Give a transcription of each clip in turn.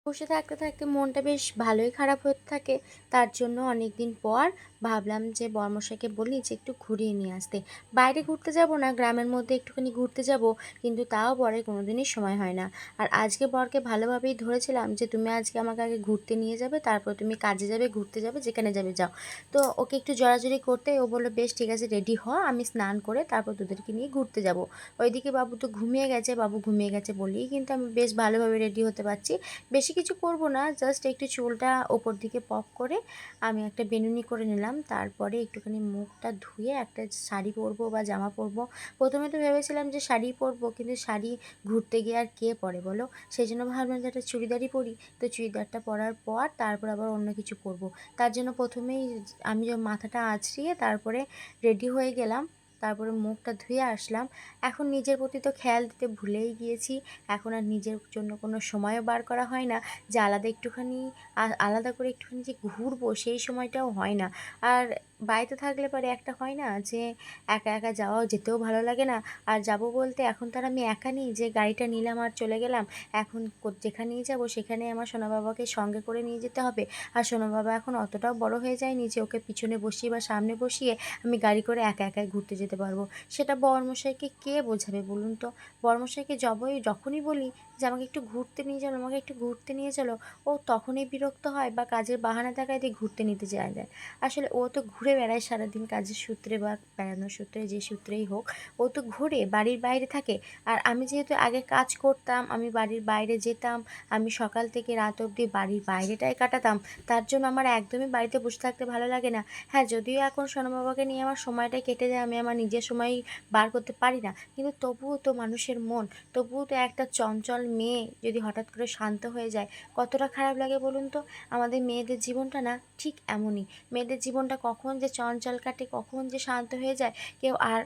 বসে থাকতে থাকতে মনটা বেশ ভালোই খারাপ হতে থাকে। তার জন্য অনেকদিন পর ভাবলাম যে বর্মশাইকে বলি যে একটু ঘুরিয়ে নিয়ে আসতে। বাইরে ঘুরতে যাব না, গ্রামের মধ্যে একটুখানি ঘুরতে যাব, কিন্তু তাও বরের কোনোদিনই সময় হয় না। আর আজকে বরকে ভালোভাবেই ধরেছিলাম যে তুমি আজকে আমাকে আগে ঘুরতে নিয়ে যাবে, তারপর তুমি কাজে যাবে, ঘুরতে যাবে, যেখানে যাবে যাও। তো ওকে একটু জোরাজুরি করতে ও বললো বেশ ঠিক আছে, রেডি হ, আমি স্নান করে তারপর তোদেরকে নিয়ে ঘুরতে যাব। ওইদিকে বাবু তো ঘুমিয়ে গেছে, বাবু ঘুমিয়ে গেছে বলেই কিন্তু আমি বেশ ভালোভাবে রেডি হতে পারছি। বেশি কিছু করব না, জাস্ট একটু চুলটা ওপর দিকে পপ করে আমি একটা বেনুনি করে নিলাম। তারপরে একটুখানি মুখটা ধুয়ে একটা শাড়ি পরবো বা জামা পরবো। প্রথমে তো ভেবেছিলাম যে শাড়ি পরবো, কিন্তু শাড়ি ঘুরতে গিয়ে আর কে পরে বলো, সেই জন্য ভাবলাম যে একটা চুড়িদারই পরি। তো চুড়িদারটা পরার পর তারপর আবার অন্য কিছু পরবো। তার জন্য প্রথমেই আমি মাথাটা আঁচড়িয়ে তারপরে রেডি হয়ে গেলাম। তারপরে মুখটা ধুয়ে আসলাম। এখন নিজের প্রতি তো খেয়াল দিতে ভুলেই গিয়েছি। এখন আর নিজের জন্য কোনো সময়ও বার করা হয় না যে আলাদা করে একটুখানি যে ঘুরবো, সেই সময়টাও হয় না। আর বাড়িতে থাকলে পরে একটা হয় না যে একা একা যাওয়াও যেতেও ভালো লাগে না। আর যাব বলতে এখন তো আর আমি একা নেই যে গাড়িটা নিলাম আর চলে গেলাম। এখন যেখানেই যাব সেখানে আমার সোনা বাবাকে সঙ্গে করে নিয়ে যেতে হবে। আর সোনা বাবা এখন অতটাও বড় হয়ে যায়নি যে ওকে পিছনে বসিয়ে বা সামনে বসিয়ে আমি গাড়ি করে একা একাই ঘুরতে যেতে পারবো। সেটা বড়মশাইকে কে বোঝাবে বলুন তো? বড়মশাইকে যখনই বলি যে আমাকে একটু ঘুরতে নিয়ে চলো, আমাকে একটু ঘুরতে নিয়ে চলো, ও তখনই বিরক্ত হয় বা কাজের বাহানা দেখায় দিয়ে ঘুরতে নিতে যায়। আসলে ও তো ঘুরে বেড়ায় সারাদিন, কাজের সূত্রে বা বেড়ানোর সূত্রে, যে সূত্রেই হোক, ও তো ঘুরে বাড়ির বাইরে থাকে। আর আমি যেহেতু আগে কাজ করতাম, আমি বাড়ির বাইরে যেতাম, আমি সকাল থেকে রাত অবধি বাড়ির বাইরেটাই কাটাতাম। তার জন্য আমার একদমই বাড়িতে বসে থাকতে ভালো লাগে না। হ্যাঁ, যদিও এখন সোনা বাবাকে নিয়ে আমার সময়টাই কেটে যায়, আমি আমার নিজের সময় বার করতে পারি না, কিন্তু তবুও তো মানুষের মন, তবুও তো একটা চঞ্চল মেয়ে যদি হঠাৎ করে শান্ত হয়ে যায়, কতটা খারাপ লাগে বলুন তো? আমাদের মেয়েদের জীবনটা না ঠিক এমনই। মেয়েদের জীবনটা কখন যে চঞ্চল কাটে, কখন যে শান্ত হয়ে যায়, কেউ আর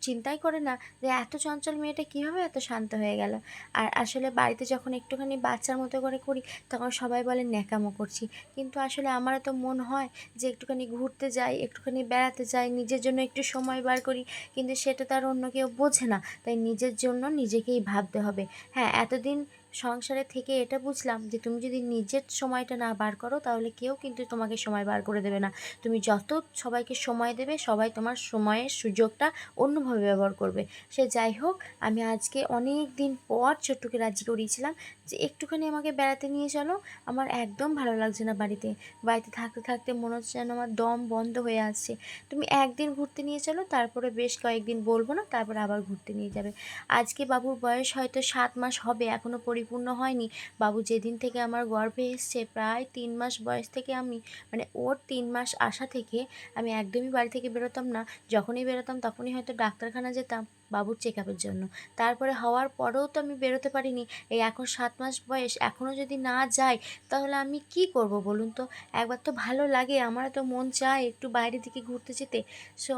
চিন্তাই করে না যে এত চঞ্চল মেয়েটা কীভাবে এত শান্ত হয়ে গেল। আর আসলে বাড়িতে যখন একটুখানি বাচ্চার মতো করে করি, তখন সবাই বলে ন্যাকামো করছি। কিন্তু আসলে আমারও তো মন হয় যে একটুখানি ঘুরতে যাই, একটুখানি বেড়াতে যাই, নিজের জন্য একটু সময় বার করি, কিন্তু সেটা তার অন্য কেউ বোঝে না। তাই নিজের জন্য নিজেকেই ভাবতে হবে। হ্যাঁ, এতদিন সংসারে থেকে এটা বুঝলাম যে তুমি যদি নিজের সময়টা না বার করো, তাহলে কেউ কিন্তু তোমাকে সময় বার করে দেবে না। তুমি যত সবাইকে সময় দেবে, সবাই তোমার সময়ের সুযোগটা অন্যভাবে ব্যবহার করবে। সে যাই হোক, আমি আজকে অনেক দিন পর ছোট্টুকে রাজি করিয়েছিলাম যে একটুখানি আমাকে বেড়াতে নিয়ে চলো। আমার একদম ভালো লাগছে না বাড়িতে। বাড়িতে থাকতে থাকতে মনে হচ্ছে যেন আমার দম বন্ধ হয়ে আসছে। তুমি একদিন ঘুরতে নিয়ে চলো, তারপরে বেশ কয়েকদিন বলবো না, তারপরে আবার ঘুরতে নিয়ে যাবে। আজকে বাবুর বয়স হয়তো 7 মাস হবে, এখনও পরিপূর্ণ হয়নি। বাবু যেদিন থেকে আমার গর্ভে এসছে, প্রায় 3 মাস বয়স থেকে আমি, মানে ওর 3 মাস আসা থেকে আমি একদমই বাড়ি থেকে বেরোতাম না। যখনই বেরোতাম তখনই হয়তো ডাক্তারখানা যেতাম বাবুর চেক আপের জন্য। তারপরে হওয়ার পরেও তো আমি বেরোতে পারিনি। এই এখন 7 মাস বয়স, এখনও যদি না যাই, তাহলে আমি কি করব বলুন তো? একবার তো ভালো লাগে, আমারও তো মন চায় একটু বাইরের দিকে ঘুরতে যেতে। সো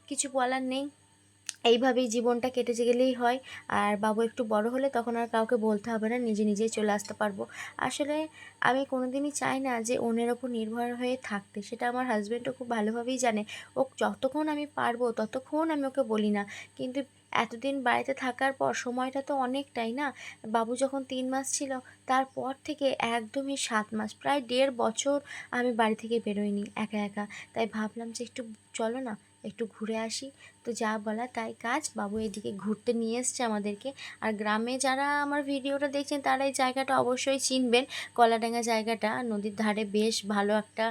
কিছু বলার নেই, এইভাবেই জীবনটা কেটে গেলেই হয়। আর বাবু একটু বড় হলে তখন আর কাউকে বলতে হবে না, নিজে নিজেই চলে আসতে পারবো। আসলে আমি কোনোদিনই চাই না যে অন্যের ওপর নির্ভর হয়ে থাকতে, সেটা আমার হাজব্যান্ডও খুব ভালোভাবেই জানে। ও যতক্ষণ আমি পারবো ততক্ষণ আমি ওকে বলি না, কিন্তু এতদিন বাড়িতে থাকার পর সময়টা তো অনেকটাই না। বাবু যখন 3 মাস ছিল, তারপর থেকে একদমই 7 মাস, প্রায় 1.5 বছর আমি বাড়ি থেকে বেরোইনি একা একা। তাই ভাবলাম যে একটু চলো না, একটু ঘুরে আসি। তো যা বলা তাই কাজ, বাবু এদিকে ঘুরতে নিয়ে এসছে আমাদেরকে। আর গ্রামে যারা আমার ভিডিওটা দেখছেন তারা এই জায়গাটা অবশ্যই চিনবেন। কলাডাঙ্গা জায়গাটা নদীর ধারে বেশ ভালো একটা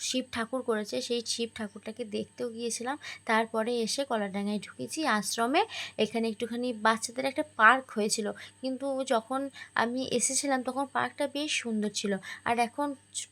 শিব ঠাকুর করেছে, সেই শিব ঠাকুরটাকে দেখতেও গিয়েছিলাম। তারপরে এসে কলাডাঙ্গায় ঢুকেছি আশ্রমে। এখানে একটুখানি বাচ্চাদের একটা পার্ক হয়েছিল, কিন্তু যখন আমি এসেছিলাম তখন পার্কটা বেশ সুন্দর ছিল। আর এখন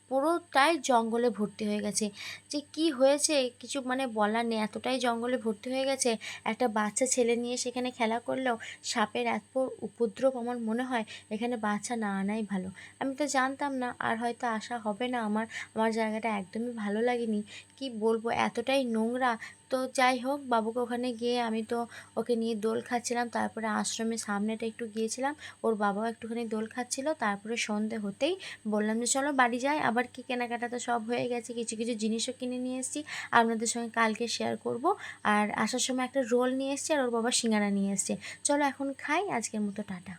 পুরোটাই জঙ্গলে ভর্তি হয়ে গেছে। যে কি হয়েছে কিছু মানে বলার নেই, এতটাই জঙ্গলে ভর্তি হয়ে গেছে। একটা বাচ্চা ছেলে নিয়ে সেখানে খেলা করলেও সাপের এত উপদ্রব, আমার মনে হয় এখানে বাচ্চা না আনাই ভালো। আমি তো জানতাম না, আর হয়তো আসা হবে না আমার। আমার জায়গাটা একদমই ভালো লাগেনি, কি বলবো, এতটাই নোংরা। তো যাই হোক, বাবুকে ওখানে গিয়ে আমি তো ওকে নিয়ে দোল খাচ্ছিলাম, তারপরে আশ্রমের সামনেটা একটু গিয়েছিলাম, ওর বাবাও একটুখানি দোল খাচ্ছিল। তারপরে সন্ধে হতেই বললাম যে চলো বাড়ি যাই। আবার কি কেনাকাটা তো সব হয়ে গেছে, কিছু কিছু জিনিসও কিনে নিয়ে এসেছি, আপনাদের সঙ্গে কালকে শেয়ার করব। আর আসার সময় একটা রোল নিয়ে এসেছি, আর ওর বাবা সিঙ্গারা নিয়ে এসছে। চলো এখন খাই, আজকের মতো টাটা।